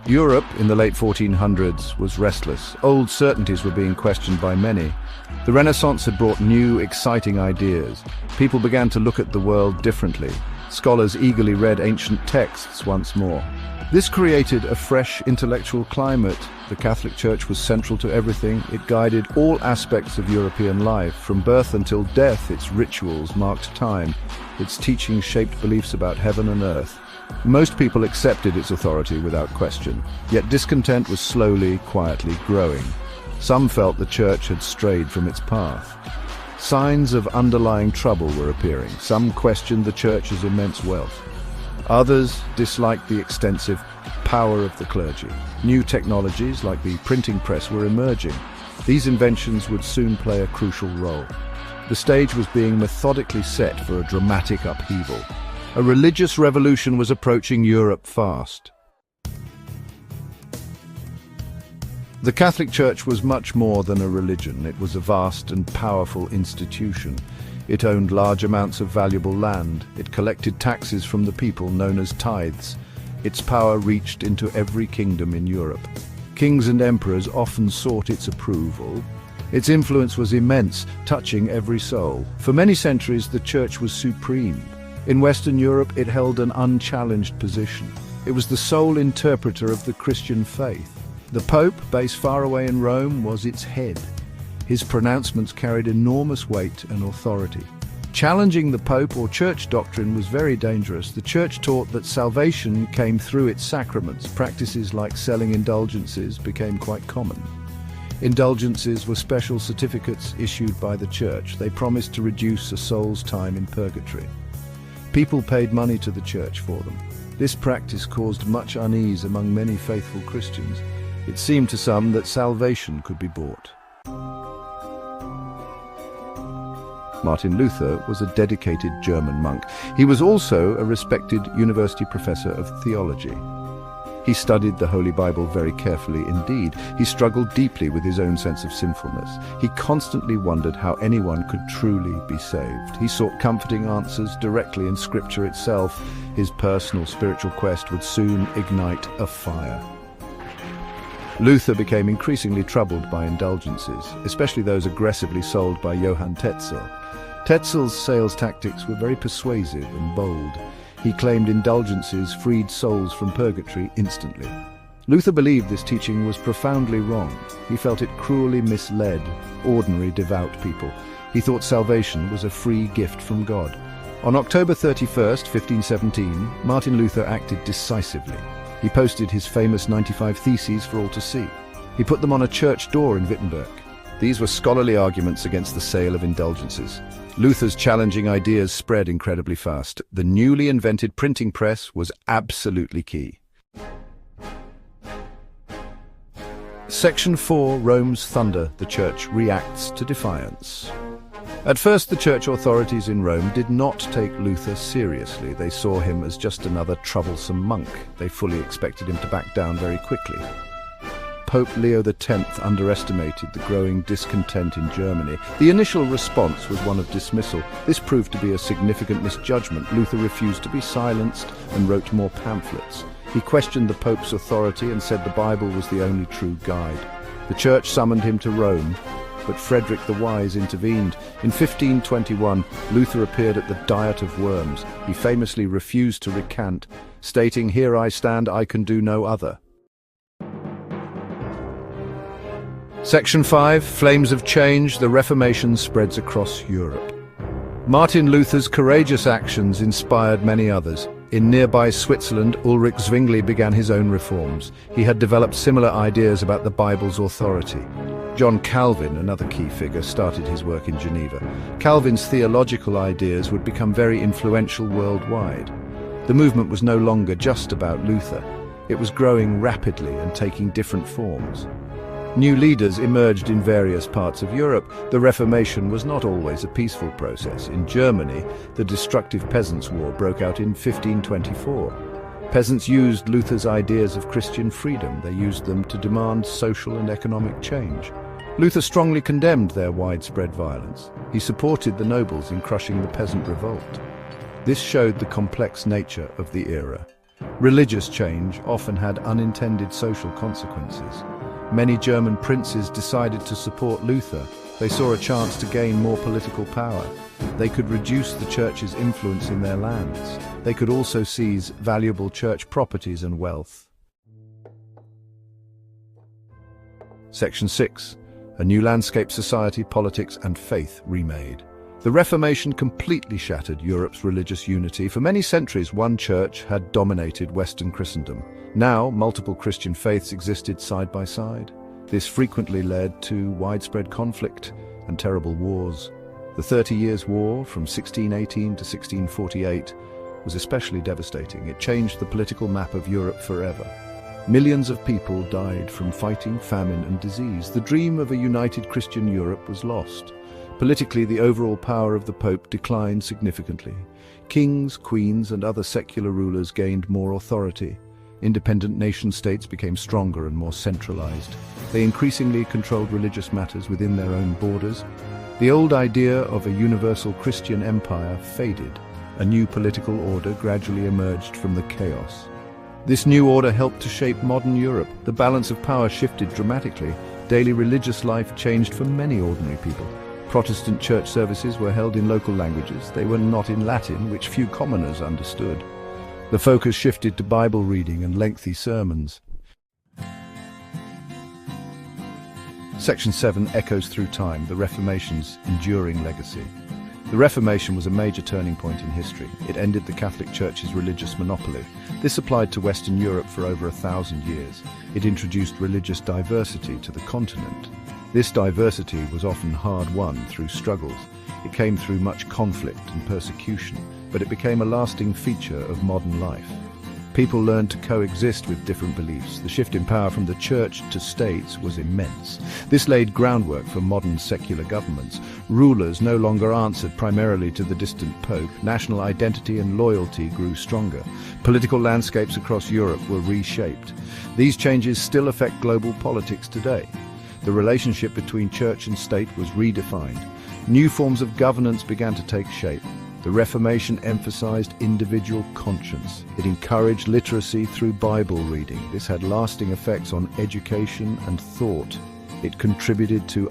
Europe in the late 1400s was restless. Old certainties were being questioned by many. The Renaissance had brought new, exciting ideas. People began to look at the world differently. Scholars eagerly read ancient texts once more. This created a fresh intellectual climate. The Catholic Church was central to everything. It guided all aspects of European life. From birth until death, its rituals marked time. Its teachings shaped beliefs about heaven and earth. Most people accepted its authority without question, yet discontent was slowly, quietly growing. Some felt the Church had strayed from its path. Signs of underlying trouble were appearing. Some questioned the Church's immense wealth. Others disliked the extensive power of the clergy. New technologies like the printing press were emerging. These inventions would soon play a crucial role. The stage was being methodically set for a dramatic upheaval. A religious revolution was approaching Europe fast. The Catholic Church was much more than a religion. It was a vast and powerful institution. It owned large amounts of valuable land. It collected taxes from the people, known as tithes. Its power reached into every kingdom in Europe. Kings and emperors often sought its approval. Its influence was immense, touching every soul. For many centuries, the Church was supreme. In Western Europe, it held an unchallenged position. It was the sole interpreter of the Christian faith. The Pope, based far away in Rome, was its head. His pronouncements carried enormous weight and authority. Challenging the Pope or Church doctrine was very dangerous. The Church taught that salvation came through its sacraments. Practices like selling indulgences became quite common. Indulgences were special certificates issued by the Church. They promised to reduce a soul's time in purgatory. People paid money to the Church for them. This practice caused much unease among many faithful Christians. It seemed to some that salvation could be bought. Martin Luther was a dedicated German monk. He was also a respected university professor of theology. He studied the Holy Bible very carefully indeed. He struggled deeply with his own sense of sinfulness. He constantly wondered how anyone could truly be saved. He sought comforting answers directly in Scripture itself. His personal spiritual quest would soon ignite a fire. Luther became increasingly troubled by indulgences, especially those aggressively sold by Johann Tetzel. Tetzel's sales tactics were very persuasive and bold. He claimed indulgences freed souls from purgatory instantly. Luther believed this teaching was profoundly wrong. He felt it cruelly misled ordinary devout people. He thought salvation was a free gift from God. On October 31st, 1517, Martin Luther acted decisively. He posted his famous 95 Theses for all to see. He put them on a church door in Wittenberg. These were scholarly arguments against the sale of indulgences. Luther's challenging ideas spread incredibly fast. The newly invented printing press was absolutely key. Section 4, Rome's Thunder. The Church reacts to defiance. At first, the Church authorities in Rome did not take Luther seriously. They saw him as just another troublesome monk. They fully expected him to back down very quickly. Pope Leo X underestimated the growing discontent in Germany. The initial response was one of dismissal. This proved to be a significant misjudgment. Luther refused to be silenced and wrote more pamphlets. He questioned the Pope's authority and said the Bible was the only true guide. The Church summoned him to Rome, but Frederick the Wise intervened. In 1521, Luther appeared at the Diet of Worms. He famously refused to recant, stating, "Here I stand, I can do no other." Section 5, Flames of Change. The Reformation spreads across Europe. Martin Luther's courageous actions inspired many others. In nearby Switzerland, Ulrich Zwingli began his own reforms. He had developed similar ideas about the Bible's authority. John Calvin, another key figure, started his work in Geneva. Calvin's theological ideas would become very influential worldwide. The movement was no longer just about Luther. It was growing rapidly and taking different forms. New leaders emerged in various parts of Europe. The Reformation was not always a peaceful process. In Germany, the destructive Peasants' War broke out in 1524. Peasants used Luther's ideas of Christian freedom. They used them to demand social and economic change. Luther strongly condemned their widespread violence. He supported the nobles in crushing the peasant revolt. This showed the complex nature of the era. Religious change often had unintended social consequences. Many German princes decided to support Luther. They saw a chance to gain more political power. They could reduce the church's influence in their lands. They could also seize valuable church properties and wealth. Section 6. A New Landscape: Society, Politics and Faith Remade. The Reformation completely shattered Europe's religious unity. For many centuries, one church had dominated Western Christendom. Now, multiple Christian faiths existed side by side. This frequently led to widespread conflict and terrible wars. The 30 Years' War, from 1618 to 1648, was especially devastating. It changed the political map of Europe forever. Millions of people died from fighting, famine and disease. The dream of a united Christian Europe was lost. Politically, the overall power of the Pope declined significantly. Kings, queens and other secular rulers gained more authority. Independent nation-states became stronger and more centralized. They increasingly controlled religious matters within their own borders. The old idea of a universal Christian empire faded. A new political order gradually emerged from the chaos. This new order helped to shape modern Europe. The balance of power shifted dramatically. Daily religious life changed for many ordinary people. Protestant church services were held in local languages. They were not in Latin, which few commoners understood. The focus shifted to Bible reading and lengthy sermons. Section 7 echoes through time, the Reformation's enduring legacy. The Reformation was a major turning point in history. It ended the Catholic Church's religious monopoly. This applied to Western Europe for over 1,000 years. It introduced religious diversity to the continent. This diversity was often hard-won through struggles. It came through much conflict and persecution, but it became a lasting feature of modern life. People learned to coexist with different beliefs. The shift in power from the church to states was immense. This laid groundwork for modern secular governments. Rulers no longer answered primarily to the distant pope. National identity and loyalty grew stronger. Political landscapes across Europe were reshaped. These changes still affect global politics today. The relationship between church and state was redefined. New forms of governance began to take shape. The Reformation emphasized individual conscience. It encouraged literacy through Bible reading. This had lasting effects on education and thought. It contributed to